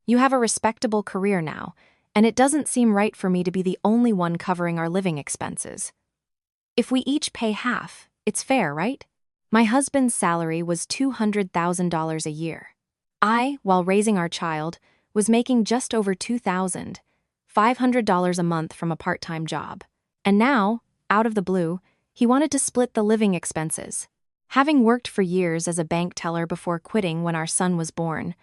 You have a respectable career now, and it doesn't seem right for me to be the only one covering our living expenses. If we each pay half, it's fair, right? My husband's salary was $200,000 a year. I, while raising our child, was making just over $2,500 a month from a part-time job. And now, out of the blue, he wanted to split the living expenses. Having worked for years as a bank teller before quitting when our son was born,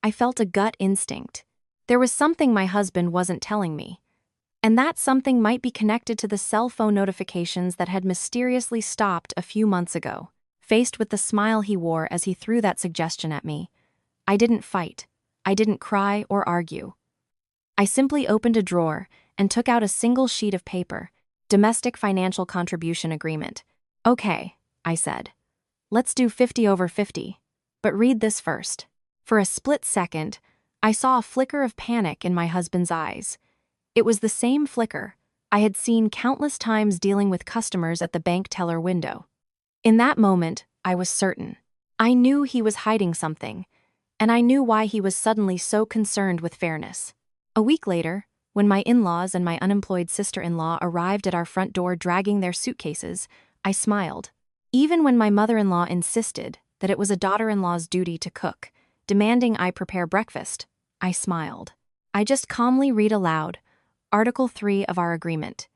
I felt a gut instinct. There was something my husband wasn't telling me. And that something might be connected to the cell phone notifications that had mysteriously stopped a few months ago. Faced with the smile he wore as he threw that suggestion at me, I didn't fight. I didn't cry or argue. I simply opened a drawer and took out a single sheet of paper, Domestic Financial Contribution Agreement. Okay, I said. Let's do 50 over 50. But read this first. For a split second, I saw a flicker of panic in my husband's eyes. It was the same flicker I had seen countless times dealing with customers at the bank teller window. In that moment, I was certain. I knew he was hiding something, and I knew why he was suddenly so concerned with fairness. A week later, when my in-laws and my unemployed sister-in-law arrived at our front door dragging their suitcases, I smiled. Even when my mother-in-law insisted that it was a daughter-in-law's duty to cook, demanding I prepare breakfast, I smiled. I just calmly read aloud Article 3 of our agreement.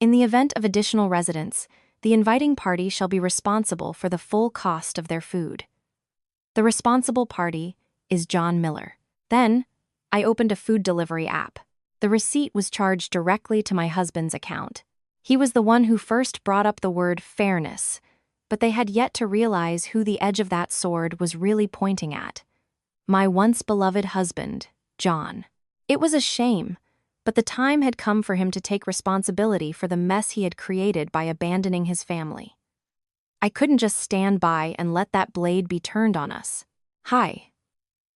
In the event of additional residents, the inviting party shall be responsible for the full cost of their food. The responsible party is John Miller. Then, I opened a food delivery app. The receipt was charged directly to my husband's account. He was the one who first brought up the word fairness, but they had yet to realize who the edge of that sword was really pointing at. My once beloved husband, John. It was a shame, but the time had come for him to take responsibility for the mess he had created by abandoning his family. I couldn't just stand by and let that blade be turned on us. Hi.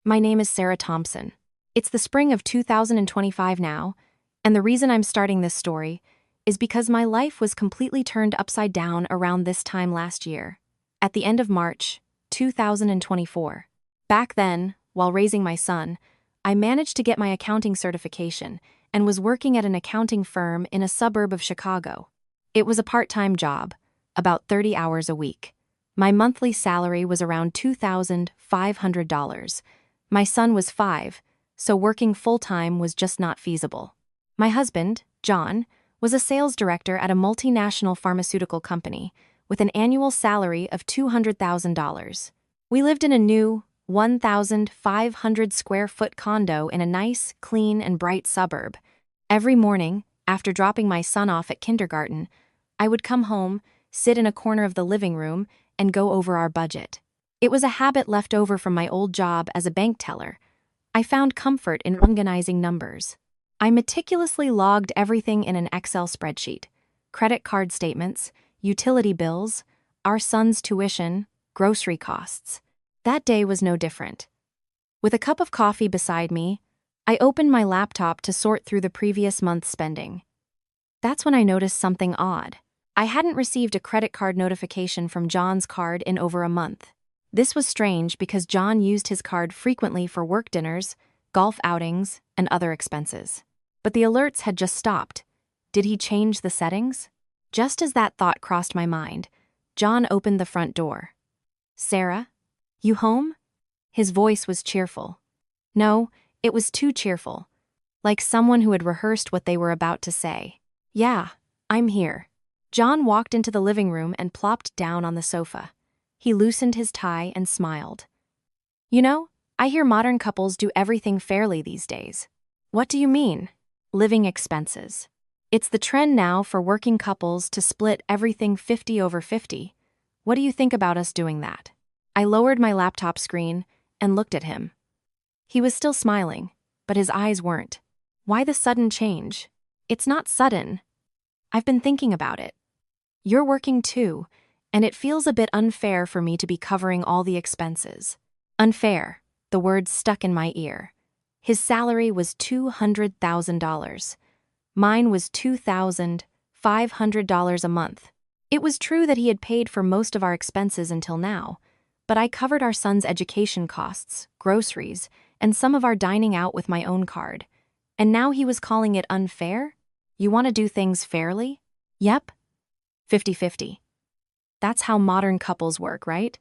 My name is Sarah Thompson. It's the spring of 2025 now, and the reason I'm starting this story is because my life was completely turned upside down around this time last year, at the end of March 2024. Back then, while raising my son, I managed to get my accounting certification and was working at an accounting firm in a suburb of Chicago. It was a part-time job, about 30 hours a week. My monthly salary was around $2,500. My son was 5, so working full-time was just not feasible. My husband, John, was a sales director at a multinational pharmaceutical company with an annual salary of $200,000. We lived in a new, 1,500 square foot condo in a nice, clean, and bright suburb. Every morning, after dropping my son off at kindergarten, I would come home, sit in a corner of the living room, and go over our budget. It was a habit left over from my old job as a bank teller. I found comfort in organizing numbers. I meticulously logged everything in an Excel spreadsheet: credit card statements, utility bills, our son's tuition, grocery costs. That day was no different. With a cup of coffee beside me, I opened my laptop to sort through the previous month's spending. That's when I noticed something odd. I hadn't received a credit card notification from John's card in over a month. This was strange because John used his card frequently for work dinners, golf outings, and other expenses. But the alerts had just stopped. Did he change the settings? Just as that thought crossed my mind, John opened the front door. "Sarah? You home?" His voice was cheerful. No, it was too cheerful. Like someone who had rehearsed what they were about to say. "Yeah, I'm here." John walked into the living room and plopped down on the sofa. He loosened his tie and smiled. "You know, I hear modern couples do everything fairly these days." "What do you mean?" "Living expenses. It's the trend now for working couples to split everything 50 over 50. What do you think about us doing that?" I lowered my laptop screen and looked at him. He was still smiling, but his eyes weren't. "Why the sudden change?" "It's not sudden. I've been thinking about it. You're working too, and it feels a bit unfair for me to be covering all the expenses." Unfair, the word stuck in my ear. His salary was $200,000. Mine was $2,500 a month. It was true that he had paid for most of our expenses until now, but I covered our son's education costs, groceries, and some of our dining out with my own card. And now he was calling it unfair? You want to do things fairly? Yep. 50-50. That's how modern couples work, right?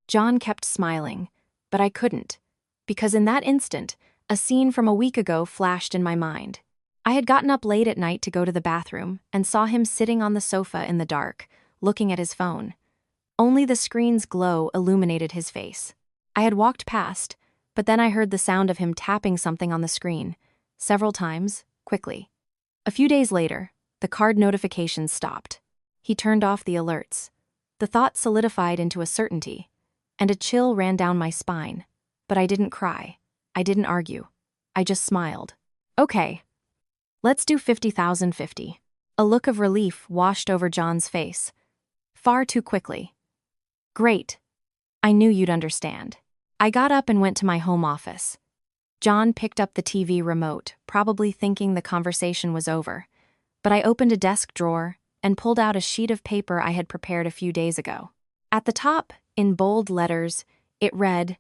John kept smiling, but I couldn't, because in that instant, a scene from a week ago flashed in my mind. I had gotten up late at night to go to the bathroom and saw him sitting on the sofa in the dark, looking at his phone. Only the screen's glow illuminated his face. I had walked past, but then I heard the sound of him tapping something on the screen, several times, quickly. A few days later, the card notifications stopped. He turned off the alerts. The thought solidified into a certainty, and a chill ran down my spine. But I didn't cry. I didn't argue. I just smiled. Okay. Let's do 50,050. A look of relief washed over John's face. Far too quickly. Great. I knew you'd understand. I got up and went to my home office. John picked up the TV remote, probably thinking the conversation was over. But I opened a desk drawer and pulled out a sheet of paper I had prepared a few days ago. At the top, in bold letters, it read,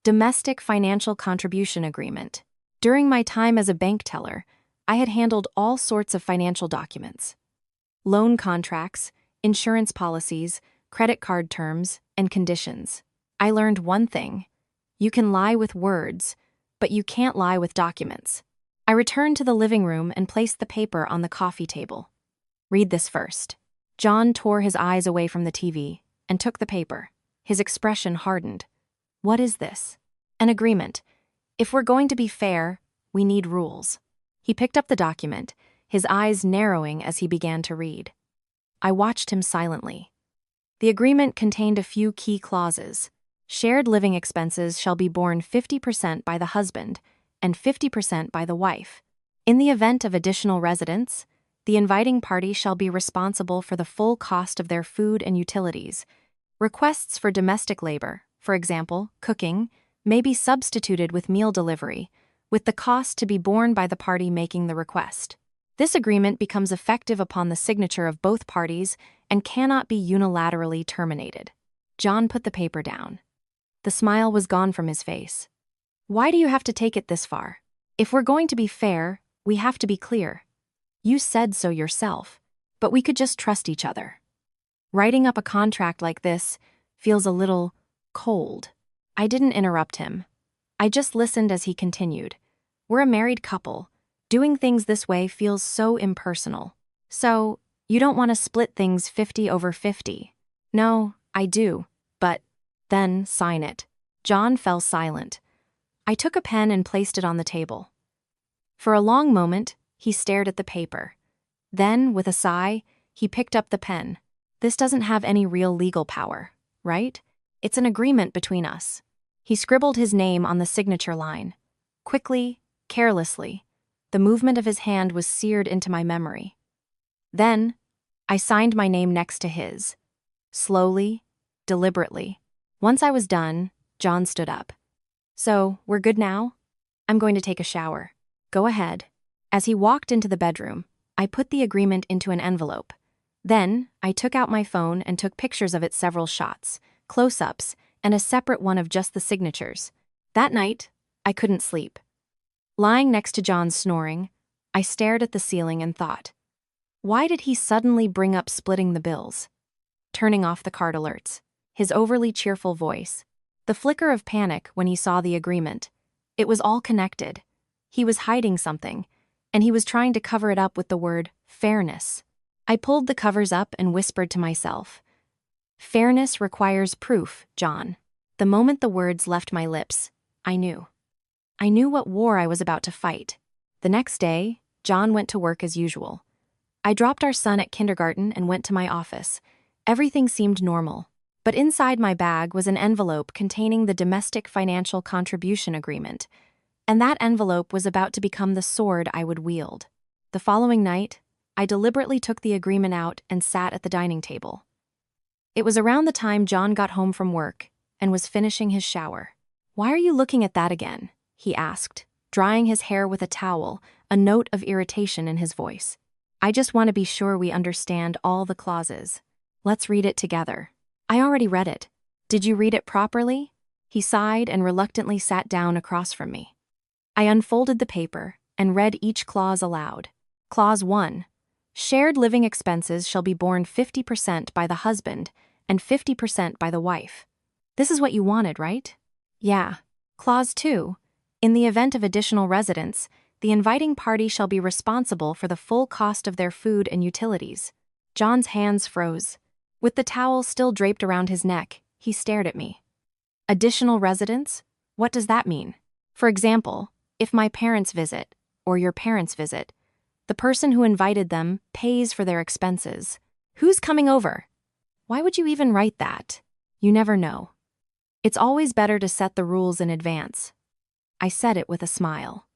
Domestic Financial Contribution Agreement. During my time as a bank teller, I had handled all sorts of financial documents. Loan contracts, insurance policies, credit card terms, and conditions. I learned one thing. You can lie with words, but you can't lie with documents. I returned to the living room and placed the paper on the coffee table. Read this first. John tore his eyes away from the TV and took the paper. His expression hardened. What is this? An agreement. If we're going to be fair, we need rules. He picked up the document, his eyes narrowing as he began to read. I watched him silently. The agreement contained a few key clauses. Shared living expenses shall be borne 50% by the husband and 50% by the wife. In the event of additional residence, the inviting party shall be responsible for the full cost of their food and utilities. Requests for domestic labor, for example, cooking, may be substituted with meal delivery, with the cost to be borne by the party making the request. This agreement becomes effective upon the signature of both parties and cannot be unilaterally terminated. John put the paper down. The smile was gone from his face. Why do you have to take it this far? If we're going to be fair, we have to be clear. You said so yourself, but we could just trust each other. Writing up a contract like this feels a little cold. I didn't interrupt him. I just listened as he continued. We're a married couple. Doing things this way feels so impersonal. So, you don't want to split things 50/50. No, I do, but then sign it. John fell silent. I took a pen and placed it on the table. For a long moment, he stared at the paper. Then, with a sigh, he picked up the pen. This doesn't have any real legal power, right? It's an agreement between us. He scribbled his name on the signature line. Quickly, carelessly. The movement of his hand was seared into my memory. Then, I signed my name next to his. Slowly, deliberately. Once I was done, John stood up. So, we're good now? I'm going to take a shower. Go ahead. As he walked into the bedroom, I put the agreement into an envelope. Then, I took out my phone and took pictures of it, several shots, close-ups, and a separate one of just the signatures. That night, I couldn't sleep. Lying next to John snoring, I stared at the ceiling and thought, why did he suddenly bring up splitting the bills? Turning off the card alerts, his overly cheerful voice, the flicker of panic when he saw the agreement. It was all connected. He was hiding something, and he was trying to cover it up with the word fairness. I pulled the covers up and whispered to myself, fairness requires proof, John. The moment the words left my lips, I knew. I knew what war I was about to fight. The next day, John went to work as usual. I dropped our son at kindergarten and went to my office. Everything seemed normal, but inside my bag was an envelope containing the Domestic Financial Contribution Agreement, and that envelope was about to become the sword I would wield. The following night, I deliberately took the agreement out and sat at the dining table. It was around the time John got home from work and was finishing his shower. Why are you looking at that again? He asked, drying his hair with a towel, a note of irritation in his voice. I just want to be sure we understand all the clauses. Let's read it together. I already read it. Did you read it properly? He sighed and reluctantly sat down across from me. I unfolded the paper and read each clause aloud. Clause 1. Shared living expenses shall be borne 50% by the husband and 50% by the wife. This is what you wanted, right? Yeah. Clause 2. In the event of additional residence, the inviting party shall be responsible for the full cost of their food and utilities. John's hands froze. With the towel still draped around his neck, he stared at me. Additional residence? What does that mean? For example, if my parents visit, or your parents visit, the person who invited them pays for their expenses. Who's coming over? Why would you even write that? You never know. It's always better to set the rules in advance. I said it with a smile.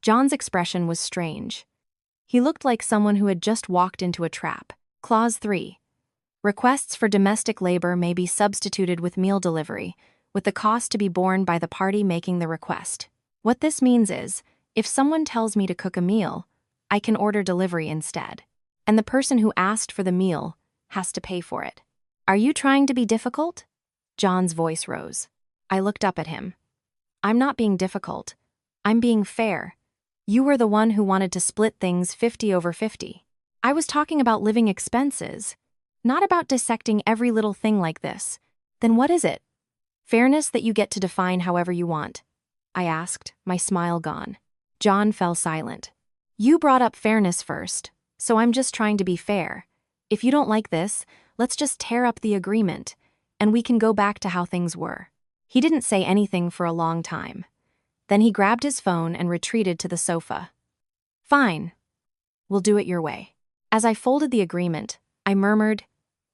John's expression was strange. He looked like someone who had just walked into a trap. Clause 3. Requests for domestic labor may be substituted with meal delivery, with the cost to be borne by the party making the request. What this means is, if someone tells me to cook a meal, I can order delivery instead, and the person who asked for the meal has to pay for it. Are you trying to be difficult? John's voice rose. I looked up at him. I'm not being difficult. I'm being fair. You were the one who wanted to split things 50/50. I was talking about living expenses, not about dissecting every little thing like this. Then what is it? Fairness that you get to define however you want? I asked, my smile gone. John fell silent. You brought up fairness first, so I'm just trying to be fair. If you don't like this, let's just tear up the agreement, and we can go back to how things were. He didn't say anything for a long time. Then he grabbed his phone and retreated to the sofa. Fine. We'll do it your way. As I folded the agreement, I murmured,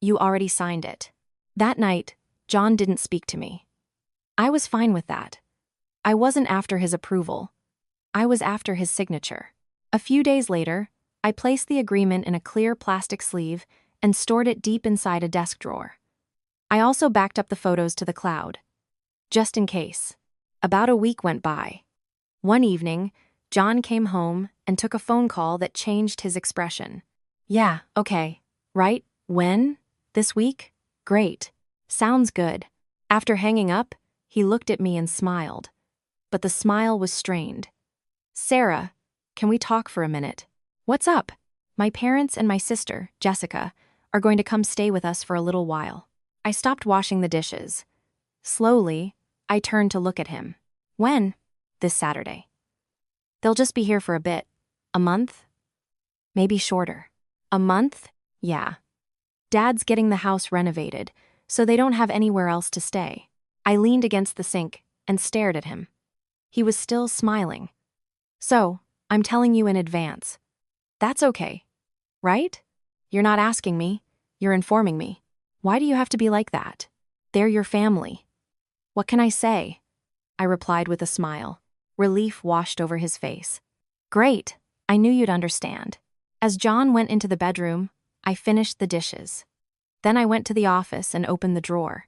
You already signed it. That night, John didn't speak to me. I was fine with that. I wasn't after his approval. I was after his signature. A few days later, I placed the agreement in a clear plastic sleeve and stored it deep inside a desk drawer. I also backed up the photos to the cloud, just in case. About a week went by. One evening, John came home and took a phone call that changed his expression. Yeah, okay. Right? When? This week? Great. Sounds good. After hanging up, he looked at me and smiled. But the smile was strained. Sarah, can we talk for a minute? What's up? My parents and my sister, Jessica, are going to come stay with us for a little while. I stopped washing the dishes. Slowly, I turned to look at him. When? This Saturday. They'll just be here for a bit. A month? Maybe shorter. A month? Yeah. Dad's getting the house renovated, so they don't have anywhere else to stay. I leaned against the sink and stared at him. He was still smiling. So, I'm telling you in advance. That's okay. Right? You're not asking me. You're informing me. Why do you have to be like that? They're your family. What can I say? I replied with a smile. Relief washed over his face. Great. I knew you'd understand. As John went into the bedroom, I finished the dishes. Then I went to the office and opened the drawer.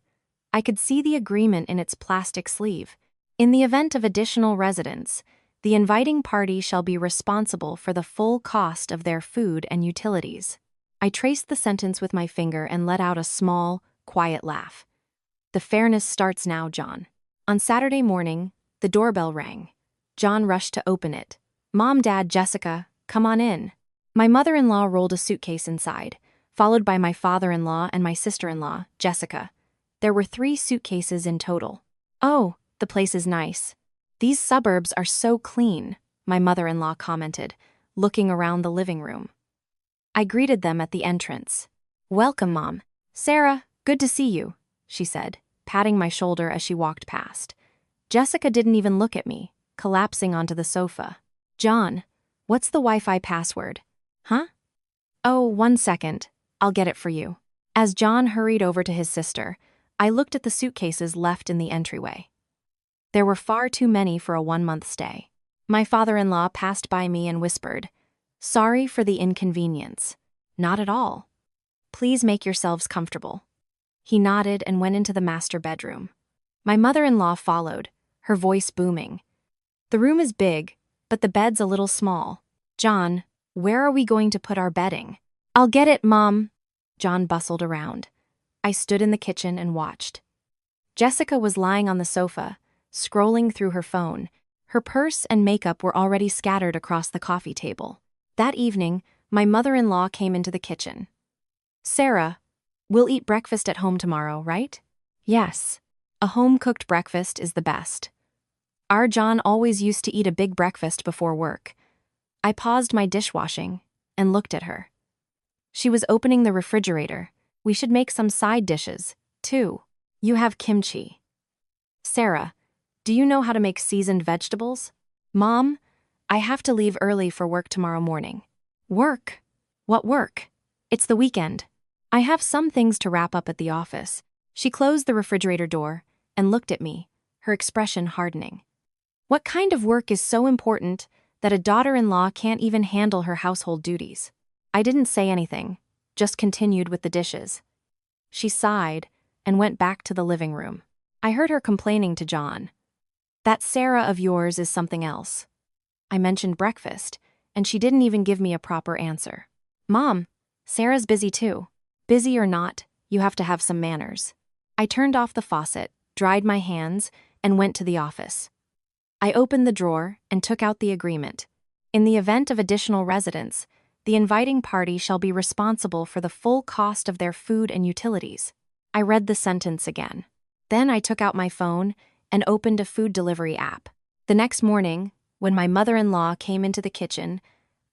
I could see the agreement in its plastic sleeve. In the event of additional residence, the inviting party shall be responsible for the full cost of their food and utilities. I traced the sentence with my finger and let out a small, quiet laugh. The fairness starts now, John. On Saturday morning, the doorbell rang. John rushed to open it. Mom, Dad, Jessica, come on in. My mother-in-law rolled a suitcase inside, followed by my father-in-law and my sister-in-law, Jessica. There were 3 suitcases in total. Oh, the place is nice. These suburbs are so clean, my mother-in-law commented, looking around the living room. I greeted them at the entrance. Welcome, Mom. Sarah, good to see you, she said, patting my shoulder as she walked past. Jessica didn't even look at me, collapsing onto the sofa. John, what's the Wi-Fi password? Huh? Oh, 1 second. I'll get it for you. As John hurried over to his sister, I looked at the suitcases left in the entryway. There were far too many for a 1-month stay. My father-in-law passed by me and whispered, Sorry for the inconvenience. Not at all. Please make yourselves comfortable. He nodded and went into the master bedroom. My mother-in-law followed, her voice booming. The room is big, but the bed's a little small. John, where are we going to put our bedding? I'll get it, Mom. John bustled around. I stood in the kitchen and watched. Jessica was lying on the sofa, scrolling through her phone. Her purse and makeup were already scattered across the coffee table. That evening, my mother-in-law came into the kitchen. "Sarah, we'll eat breakfast at home tomorrow, right?" "Yes. A home-cooked breakfast is the best. Our John always used to eat a big breakfast before work." I paused my dishwashing and looked at her. She was opening the refrigerator. "We should make some side dishes, too. You have kimchi." "Sarah, do you know how to make seasoned vegetables?" "Mom, I have to leave early for work tomorrow morning." "Work? What work? It's the weekend." "I have some things to wrap up at the office." She closed the refrigerator door and looked at me, her expression hardening. What kind of work is so important that a daughter-in-law can't even handle her household duties? I didn't say anything, just continued with the dishes. She sighed and went back to the living room. I heard her complaining to John. "That Sarah of yours is something else." I mentioned breakfast, and she didn't even give me a proper answer. "Mom, Sarah's busy too." "Busy or not, you have to have some manners." I turned off the faucet, dried my hands, and went to the office. I opened the drawer and took out the agreement. "In the event of additional residents, the inviting party shall be responsible for the full cost of their food and utilities." I read the sentence again. Then I took out my phone and opened a food delivery app. The next morning, when my mother-in-law came into the kitchen,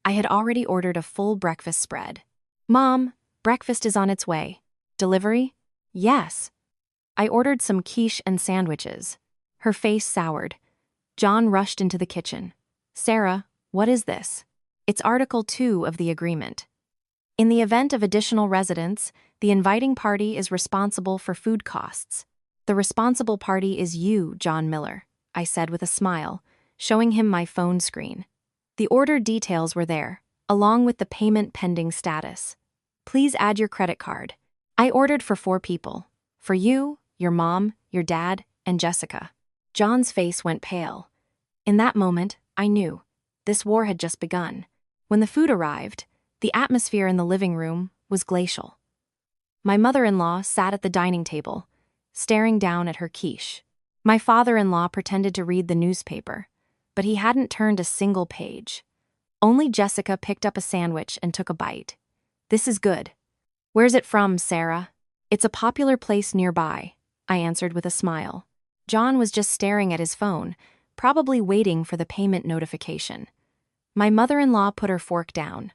I had already ordered a full breakfast spread. "Mom, breakfast is on its way." "Delivery?" "Yes." I ordered some quiche and sandwiches. Her face soured. John rushed into the kitchen. "Sarah, what is this?" "It's Article 2 of the agreement. In the event of additional residents, the inviting party is responsible for food costs." "The responsible party is you, John Miller," I said with a smile, showing him my phone screen. The order details were there, along with the payment pending status. "Please add your credit card." I ordered for 4 people. For you, your mom, your dad, and Jessica. John's face went pale. In that moment, I knew. This war had just begun. When the food arrived, the atmosphere in the living room was glacial. My mother-in-law sat at the dining table, staring down at her quiche. My father-in-law pretended to read the newspaper, but he hadn't turned a single page. Only Jessica picked up a sandwich and took a bite. "This is good." "Where's it from, Sarah?" "It's a popular place nearby," I answered with a smile. John was just staring at his phone, probably waiting for the payment notification. My mother-in-law put her fork down.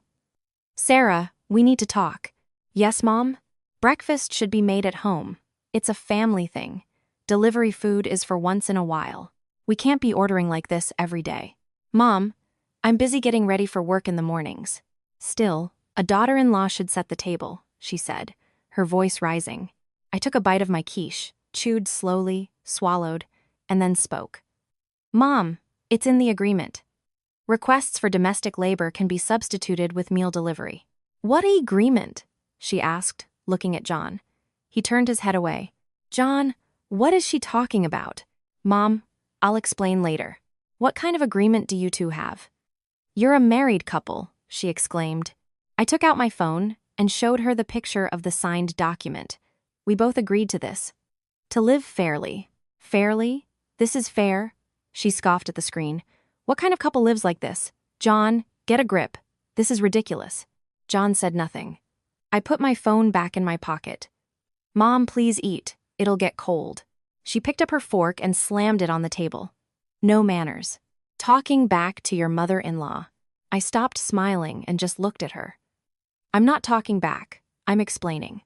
"Sarah, we need to talk." "Yes, Mom?" "Breakfast should be made at home. It's a family thing. Delivery food is for once in a while. We can't be ordering like this every day." "Mom, I'm busy getting ready for work in the mornings." "Still, a daughter-in-law should set the table," she said, her voice rising. I took a bite of my quiche, chewed slowly, swallowed, and then spoke. "Mom, it's in the agreement. Requests for domestic labor can be substituted with meal delivery." "What agreement?" she asked, looking at John. He turned his head away. "John, what is she talking about?" "Mom, I'll explain later." "What kind of agreement do you two have?" "You're a married couple," she exclaimed. I took out my phone and showed her the picture of the signed document. We both agreed to this. "To live fairly." "Fairly? This is fair?" She scoffed at the screen. "What kind of couple lives like this? John, get a grip. This is ridiculous." John said nothing. I put my phone back in my pocket. "Mom, please eat. It'll get cold." She picked up her fork and slammed it on the table. "No manners. Talking back to your mother-in-law." I stopped smiling and just looked at her. "I'm not talking back. I'm explaining.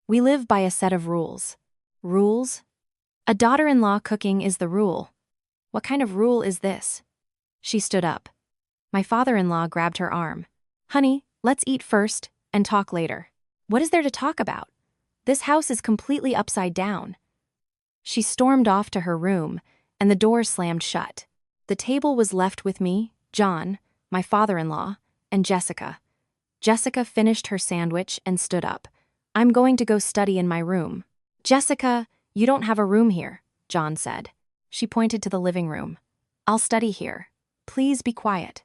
We live by a set of rules." "Rules?" "A daughter-in-law cooking is the rule." "What kind of rule is this?" She stood up. My father-in-law grabbed her arm. "Honey, let's eat first and talk later." "What is there to talk about? This house is completely upside down." She stormed off to her room, and the door slammed shut. The table was left with me, John, my father-in-law, and Jessica. Jessica finished her sandwich and stood up. "I'm going to go study in my room." "Jessica, you don't have a room here," John said. She pointed to the living room. "I'll study here. Please be quiet."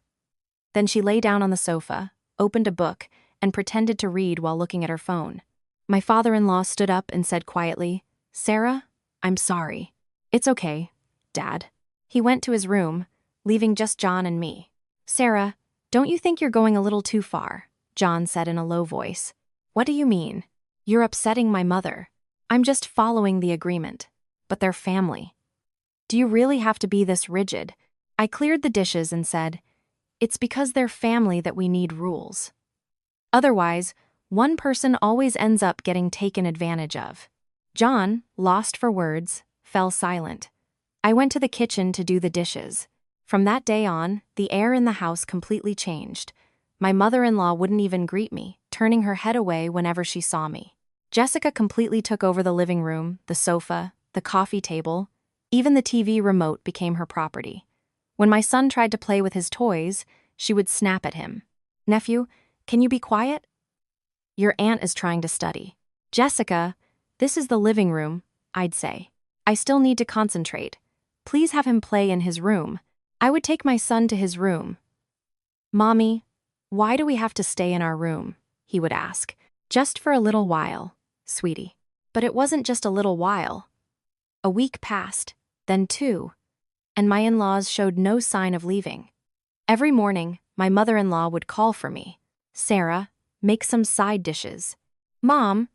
Then she lay down on the sofa, opened a book, and pretended to read while looking at her phone. My father-in-law stood up and said quietly, "Sarah, I'm sorry. It's okay, Dad. He went to his room, leaving just John and me. Sarah, don't you think you're going a little too far? John said in a low voice. What do you mean? You're upsetting my mother. I'm just following the agreement. But they're family. Do you really have to be this rigid? I cleared the dishes and said, it's because they're family that we need rules. Otherwise, one person always ends up getting taken advantage of. John, lost for words, fell silent. I went to the kitchen to do the dishes. From that day on, the air in the house completely changed. My mother-in-law wouldn't even greet me, turning her head away whenever she saw me. Jessica completely took over the living room, the sofa, the coffee table. Even the TV remote became her property. When my son tried to play with his toys, she would snap at him. Nephew, can you be quiet? Your aunt is trying to study. Jessica, this is the living room, I'd say. I still need to concentrate. Please have him play in his room. I would take my son to his room. Mommy, why do we have to stay in our room? He would ask. Just for a little while, sweetie. But it wasn't just a little while. A week passed, then 2, and my in-laws showed no sign of leaving. Every morning, my mother-in-law would call for me. Sarah, make some side dishes. Mom,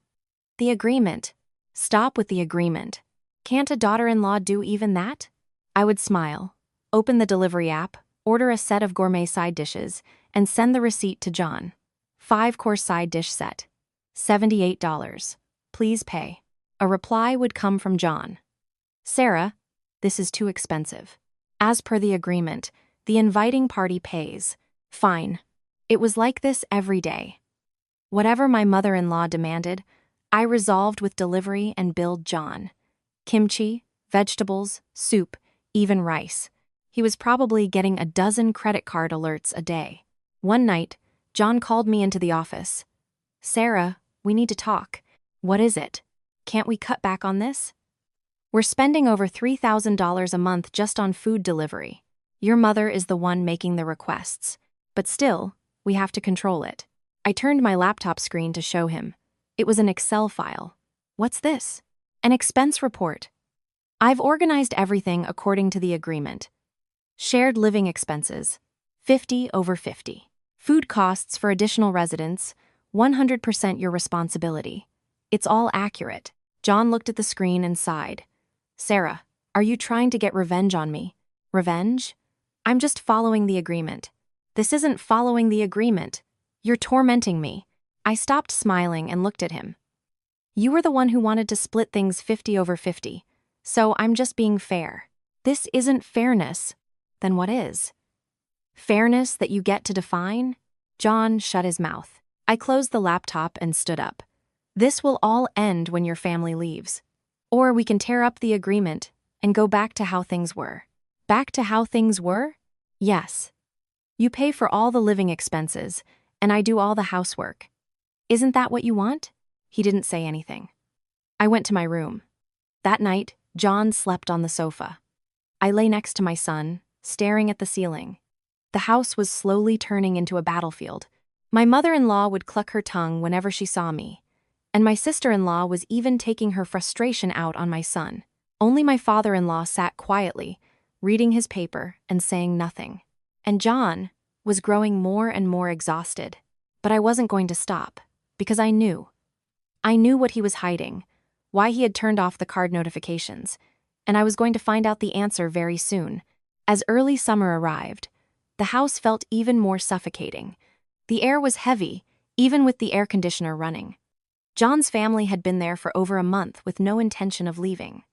the agreement. Stop with the agreement. Can't a daughter-in-law do even that? I would smile, open the delivery app, order a set of gourmet side dishes, and send the receipt to John. 5-course side dish set. $78. Please pay. A reply would come from John. Sarah, this is too expensive. As per the agreement, the inviting party pays. Fine. It was like this every day. Whatever my mother-in-law demanded, I resolved with delivery and billed John. Kimchi, vegetables, soup, even rice. He was probably getting a dozen credit card alerts a day. One night, John called me into the office. Sarah, we need to talk. What is it? Can't we cut back on this? We're spending over $3,000 a month just on food delivery. Your mother is the one making the requests. But still, we have to control it. I turned my laptop screen to show him. It was an Excel file. What's this? An expense report. I've organized everything according to the agreement. Shared living expenses, 50/50. Food costs for additional residents, 100% your responsibility. It's all accurate. John looked at the screen and sighed. Sarah, are you trying to get revenge on me? Revenge? I'm just following the agreement. This isn't following the agreement. You're tormenting me. I stopped smiling and looked at him. You were the one who wanted to split things 50/50, so I'm just being fair. This isn't fairness. Then what is? Fairness that you get to define? John shut his mouth. I closed the laptop and stood up. This will all end when your family leaves. Or we can tear up the agreement and go back to how things were. Back to how things were? Yes. You pay for all the living expenses, and I do all the housework. Isn't that what you want? He didn't say anything. I went to my room. That night, John slept on the sofa. I lay next to my son, staring at the ceiling. The house was slowly turning into a battlefield. My mother-in-law would cluck her tongue whenever she saw me, and my sister-in-law was even taking her frustration out on my son. Only my father-in-law sat quietly, reading his paper and saying nothing. And John was growing more and more exhausted. But I wasn't going to stop, because I knew. I knew what he was hiding, why he had turned off the card notifications, and I was going to find out the answer very soon. As early summer arrived, the house felt even more suffocating. The air was heavy, even with the air conditioner running. John's family had been there for over a month with no intention of leaving.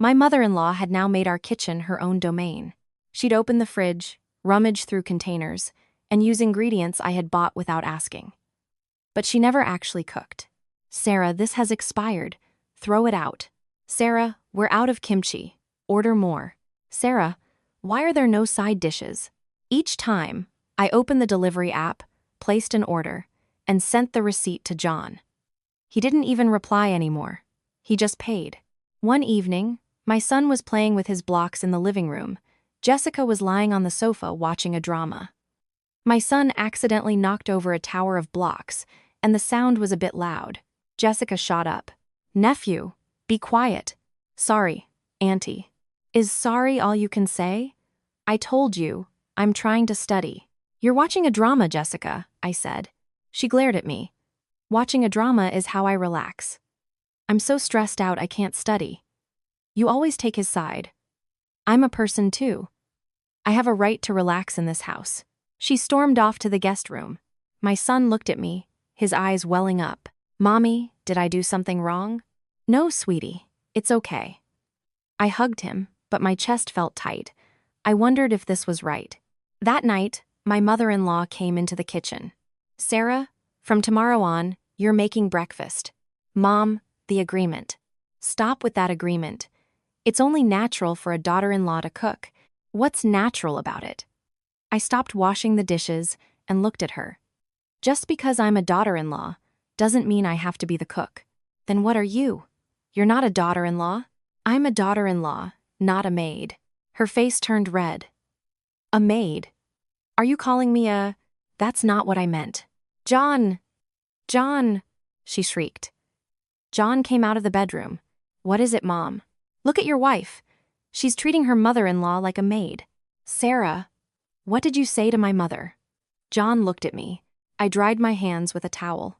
My mother-in-law had now made our kitchen her own domain. She'd open the fridge, rummage through containers, and use ingredients I had bought without asking. But she never actually cooked. Sarah, this has expired. Throw it out. Sarah, we're out of kimchi. Order more. Sarah, why are there no side dishes? Each time, I opened the delivery app, placed an order, and sent the receipt to John. He didn't even reply anymore. He just paid. One evening, my son was playing with his blocks in the living room. Jessica was lying on the sofa watching a drama. My son accidentally knocked over a tower of blocks, and the sound was a bit loud. Jessica shot up. Nephew, be quiet. Sorry, Auntie. Is sorry all you can say? I told you, I'm trying to study. You're watching a drama, Jessica, I said. She glared at me. Watching a drama is how I relax. I'm so stressed out I can't study. You always take his side. I'm a person too. I have a right to relax in this house. She stormed off to the guest room. My son looked at me, his eyes welling up. Mommy, did I do something wrong? No, sweetie, it's okay. I hugged him, but my chest felt tight. I wondered if this was right. That night, my mother-in-law came into the kitchen. Sarah, from tomorrow on, you're making breakfast. Mom, the agreement. Stop with that agreement. It's only natural for a daughter-in-law to cook. What's natural about it? I stopped washing the dishes and looked at her. Just because I'm a daughter-in-law doesn't mean I have to be the cook. Then what are you? You're not a daughter-in-law. I'm a daughter-in-law, not a maid. Her face turned red. A maid? Are you calling me a... That's not what I meant. John! John! She shrieked. John came out of the bedroom. What is it, Mom? Look at your wife. She's treating her mother-in-law like a maid. Sarah, what did you say to my mother? John looked at me. I dried my hands with a towel.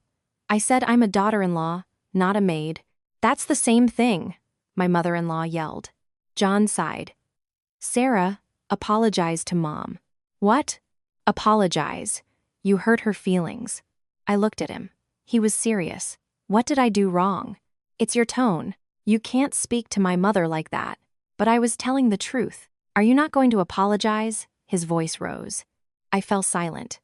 I said I'm a daughter-in-law, not a maid. That's the same thing, my mother-in-law yelled. John sighed. Sarah, apologize to Mom. What? Apologize. You hurt her feelings. I looked at him. He was serious. What did I do wrong? It's your tone. You can't speak to my mother like that. But I was telling the truth. Are you not going to apologize? His voice rose. I fell silent.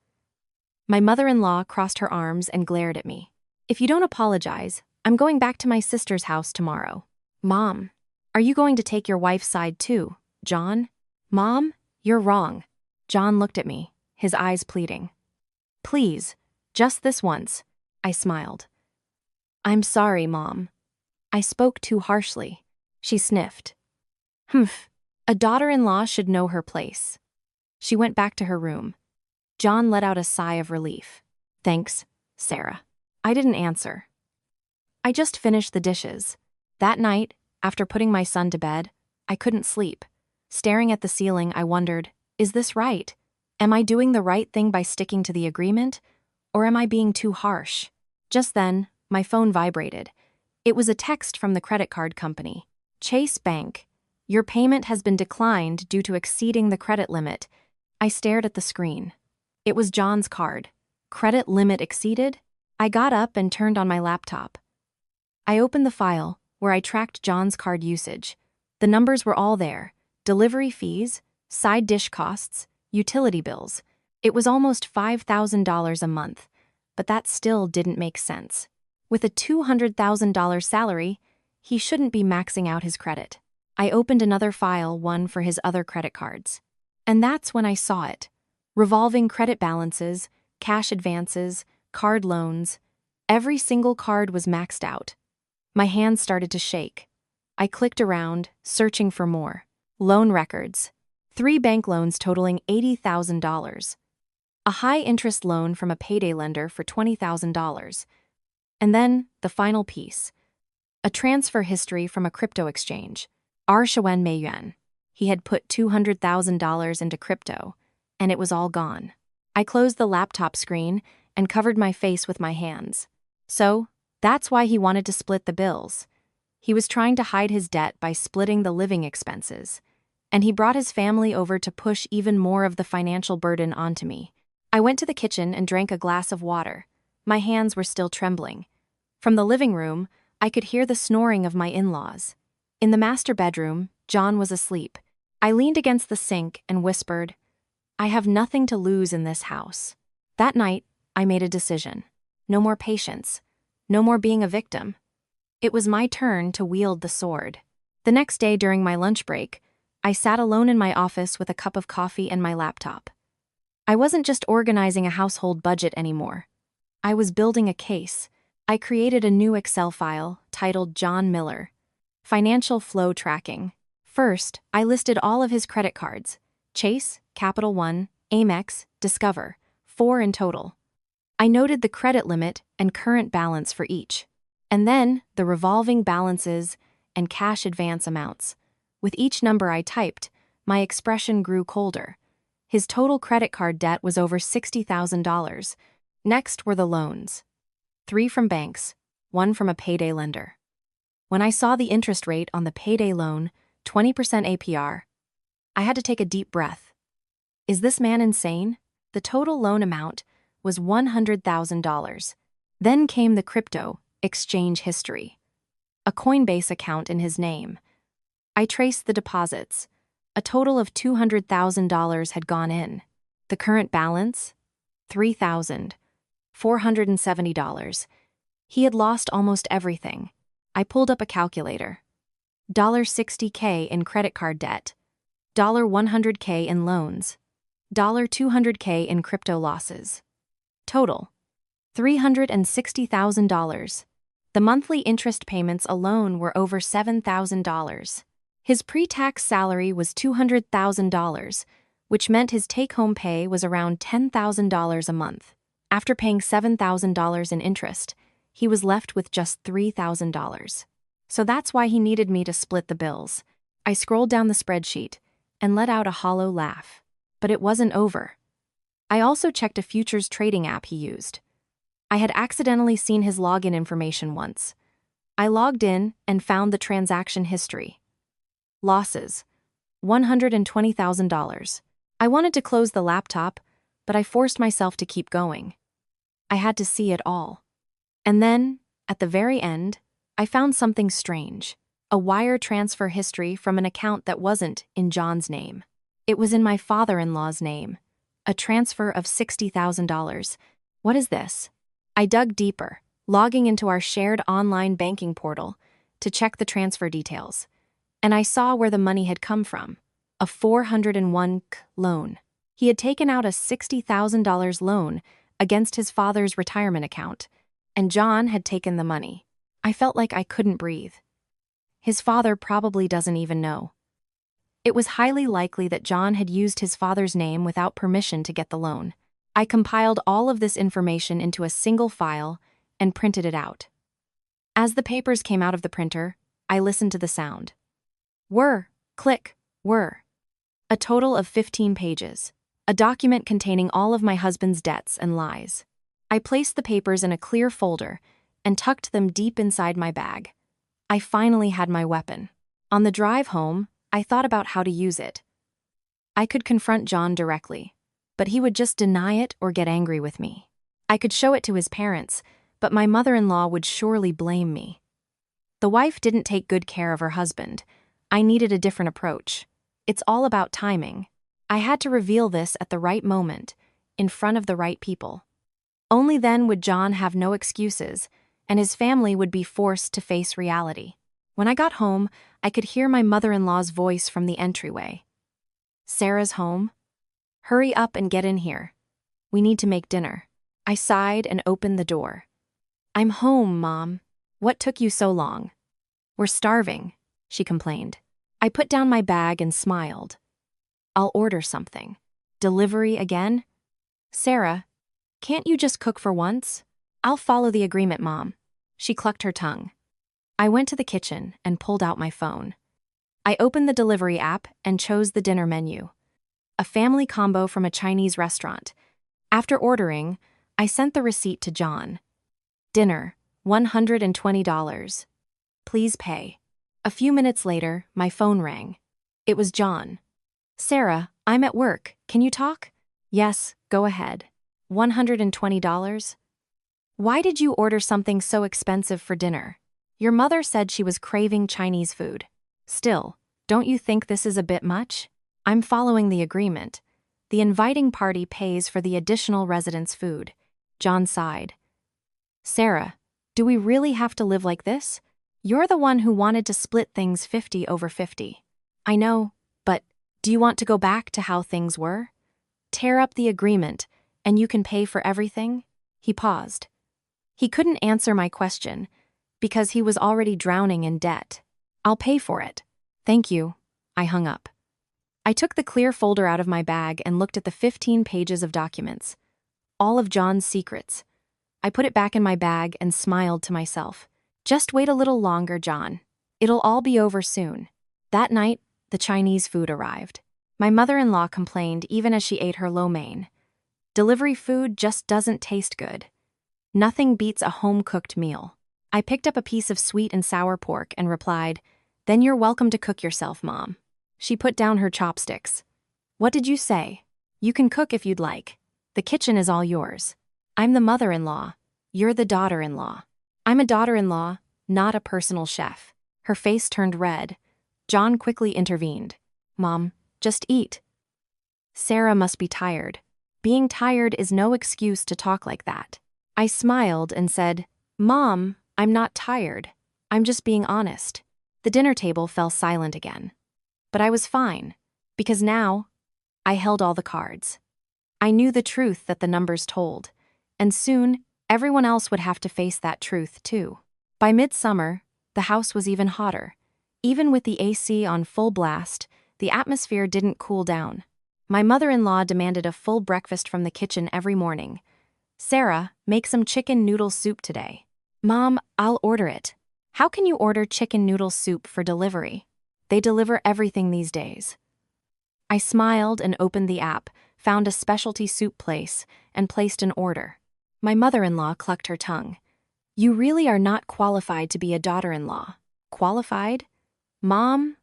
My mother-in-law crossed her arms and glared at me. If you don't apologize, I'm going back to my sister's house tomorrow. Mom, are you going to take your wife's side too, John? Mom, you're wrong. John looked at me, his eyes pleading. Please, just this once. I smiled. I'm sorry, Mom. I spoke too harshly. She sniffed. Humph, a daughter-in-law should know her place. She went back to her room. John let out a sigh of relief. Thanks, Sarah. I didn't answer. I just finished the dishes. That night, after putting my son to bed, I couldn't sleep. Staring at the ceiling, I wondered, is this right? Am I doing the right thing by sticking to the agreement? Or am I being too harsh? Just then, my phone vibrated. It was a text from the credit card company. Chase Bank. Your payment has been declined due to exceeding the credit limit. I stared at the screen. It was John's card. Credit limit exceeded? I got up and turned on my laptop. I opened the file, where I tracked John's card usage. The numbers were all there. Delivery fees, side dish costs, utility bills. It was almost $5,000 a month, but that still didn't make sense. With a $200,000 salary, he shouldn't be maxing out his credit. I opened another file, one for his other credit cards. And that's when I saw it. Revolving credit balances, cash advances, card loans. Every single card was maxed out. My hands started to shake. I clicked around, searching for more. Loan records. 3 bank loans totaling $80,000. A high-interest loan from a payday lender for $20,000. And then, the final piece. A transfer history from a crypto exchange. Arshawen Meiyuan. He had put $200,000 into crypto, and it was all gone. I closed the laptop screen and covered my face with my hands. So, that's why he wanted to split the bills. He was trying to hide his debt by splitting the living expenses. And he brought his family over to push even more of the financial burden onto me. I went to the kitchen and drank a glass of water. My hands were still trembling. From the living room, I could hear the snoring of my in-laws. In the master bedroom, John was asleep. I leaned against the sink and whispered, I have nothing to lose in this house. That night, I made a decision. No more patience. No more being a victim. It was my turn to wield the sword. The next day during my lunch break, I sat alone in my office with a cup of coffee and my laptop. I wasn't just organizing a household budget anymore. I was building a case. I created a new Excel file titled John Miller. Financial flow tracking. First, I listed all of his credit cards. Chase, Capital One, Amex, Discover. 4 in total. I noted the credit limit and current balance for each. And then, the revolving balances and cash advance amounts. With each number I typed, my expression grew colder. His total credit card debt was over $60,000. Next were the loans. 3 from banks, 1 from a payday lender. When I saw the interest rate on the payday loan, 20% APR, I had to take a deep breath. Is this man insane? The total loan amount was $100,000. Then came the crypto exchange history. A Coinbase account in his name. I traced the deposits. A total of $200,000 had gone in. The current balance? $3,470. He had lost almost everything. I pulled up a calculator. $60K in credit card debt. $100K in loans. $200K in crypto losses. Total: $360,000. The monthly interest payments alone were over $7,000. His pre-tax salary was $200,000, which meant his take-home pay was around $10,000 a month. After paying $7,000 in interest, he was left with just $3,000. So that's why he needed me to split the bills. I scrolled down the spreadsheet and let out a hollow laugh. But it wasn't over. I also checked a futures trading app he used. I had accidentally seen his login information once. I logged in and found the transaction history. Losses: $120,000. I wanted to close the laptop, but I forced myself to keep going. I had to see it all. And then, at the very end, I found something strange. A wire transfer history from an account that wasn't in John's name. It was in my father-in-law's name. A transfer of $60,000. What is this? I dug deeper, logging into our shared online banking portal to check the transfer details. And I saw where the money had come from. A 401k loan. He had taken out a $60,000 loan against his father's retirement account, and John had taken the money. I felt like I couldn't breathe. His father probably doesn't even know. It was highly likely that John had used his father's name without permission to get the loan. I compiled all of this information into a single file and printed it out. As the papers came out of the printer, I listened to the sound. Whir, click, whir. A total of 15 pages. A document containing all of my husband's debts and lies. I placed the papers in a clear folder and tucked them deep inside my bag. I finally had my weapon. On the drive home, I thought about how to use it. I could confront John directly, but he would just deny it or get angry with me. I could show it to his parents, but my mother-in-law would surely blame me. The wife didn't take good care of her husband. I needed a different approach. It's all about timing. I had to reveal this at the right moment, in front of the right people. Only then would John have no excuses, and his family would be forced to face reality. When I got home, I could hear my mother-in-law's voice from the entryway. Sarah's home? Hurry up and get in here. We need to make dinner. I sighed and opened the door. I'm home, Mom. What took you so long? We're starving, she complained. I put down my bag and smiled. I'll order something. Delivery again? Sarah, can't you just cook for once? I'll follow the agreement, Mom. She clucked her tongue. I went to the kitchen and pulled out my phone. I opened the delivery app and chose the dinner menu. A family combo from a Chinese restaurant. After ordering, I sent the receipt to John. Dinner, $120. Please pay. A few minutes later, my phone rang. It was John. Sarah, I'm at work. Can you talk? Yes, go ahead. $120? Why did you order something so expensive for dinner? Your mother said she was craving Chinese food. Still, don't you think this is a bit much? I'm following the agreement. The inviting party pays for the additional residents' food. John sighed. Sarah, do we really have to live like this? You're the one who wanted to split things 50-50. I know, but do you want to go back to how things were? Tear up the agreement, and you can pay for everything? He paused. He couldn't answer my question, because he was already drowning in debt. I'll pay for it. Thank you. I hung up. I took the clear folder out of my bag and looked at the 15 pages of documents. All of John's secrets. I put it back in my bag and smiled to myself. Just wait a little longer, John. It'll all be over soon. That night, the Chinese food arrived. My mother-in-law complained even as she ate her lo mein. Delivery food just doesn't taste good. Nothing beats a home-cooked meal. I picked up a piece of sweet and sour pork and replied, "Then you're welcome to cook yourself, Mom." She put down her chopsticks. "What did you say? You can cook if you'd like. The kitchen is all yours. I'm the mother-in-law. You're the daughter-in-law." "I'm a daughter-in-law, not a personal chef." Her face turned red. John quickly intervened. "Mom, just eat." Sarah must be tired. Being tired is no excuse to talk like that. I smiled and said, "Mom, I'm not tired. I'm just being honest." The dinner table fell silent again. But I was fine, because now I held all the cards. I knew the truth that the numbers told, and soon everyone else would have to face that truth too. By midsummer, the house was even hotter. Even with the AC on full blast, the atmosphere didn't cool down. My mother-in-law demanded a full breakfast from the kitchen every morning. "Sarah, make some chicken noodle soup today." "Mom, I'll order it." "How can you order chicken noodle soup for delivery? They deliver everything these days." I smiled and opened the app, found a specialty soup place, and placed an order. My mother-in-law clucked her tongue. "You really are not qualified to be a daughter-in-law." "Qualified? Mom,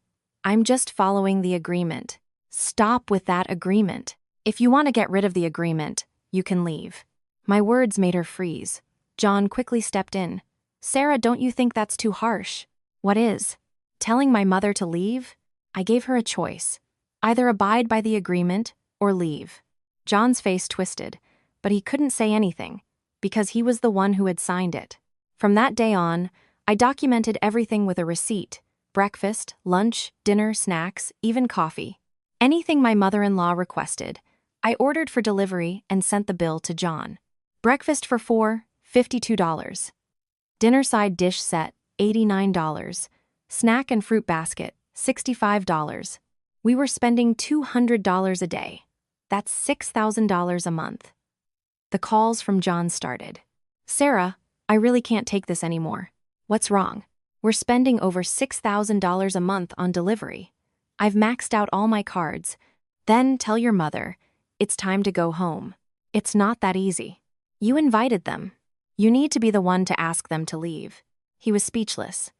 I'm just following the agreement." "Stop with that agreement. If you want to get rid of the agreement, you can leave." My words made her freeze. John quickly stepped in. "Sarah, don't you think that's too harsh?" "What is? Telling my mother to leave?" I gave her a choice. Either abide by the agreement or leave. John's face twisted, but he couldn't say anything, because he was the one who had signed it. From that day on, I documented everything with a receipt: breakfast, lunch, dinner, snacks, even coffee. Anything my mother-in-law requested, I ordered for delivery and sent the bill to John. Breakfast for 4, $52. Dinner side dish set, $89. Snack and fruit basket, $65. We were spending $200 a day. That's $6,000 a month. The calls from John started. "Sarah, I really can't take this anymore." "What's wrong?" "We're spending over $6,000 a month on delivery. I've maxed out all my cards." "Then tell your mother, it's time to go home." "It's not that easy. You invited them. You need to be the one to ask them to leave." He was speechless.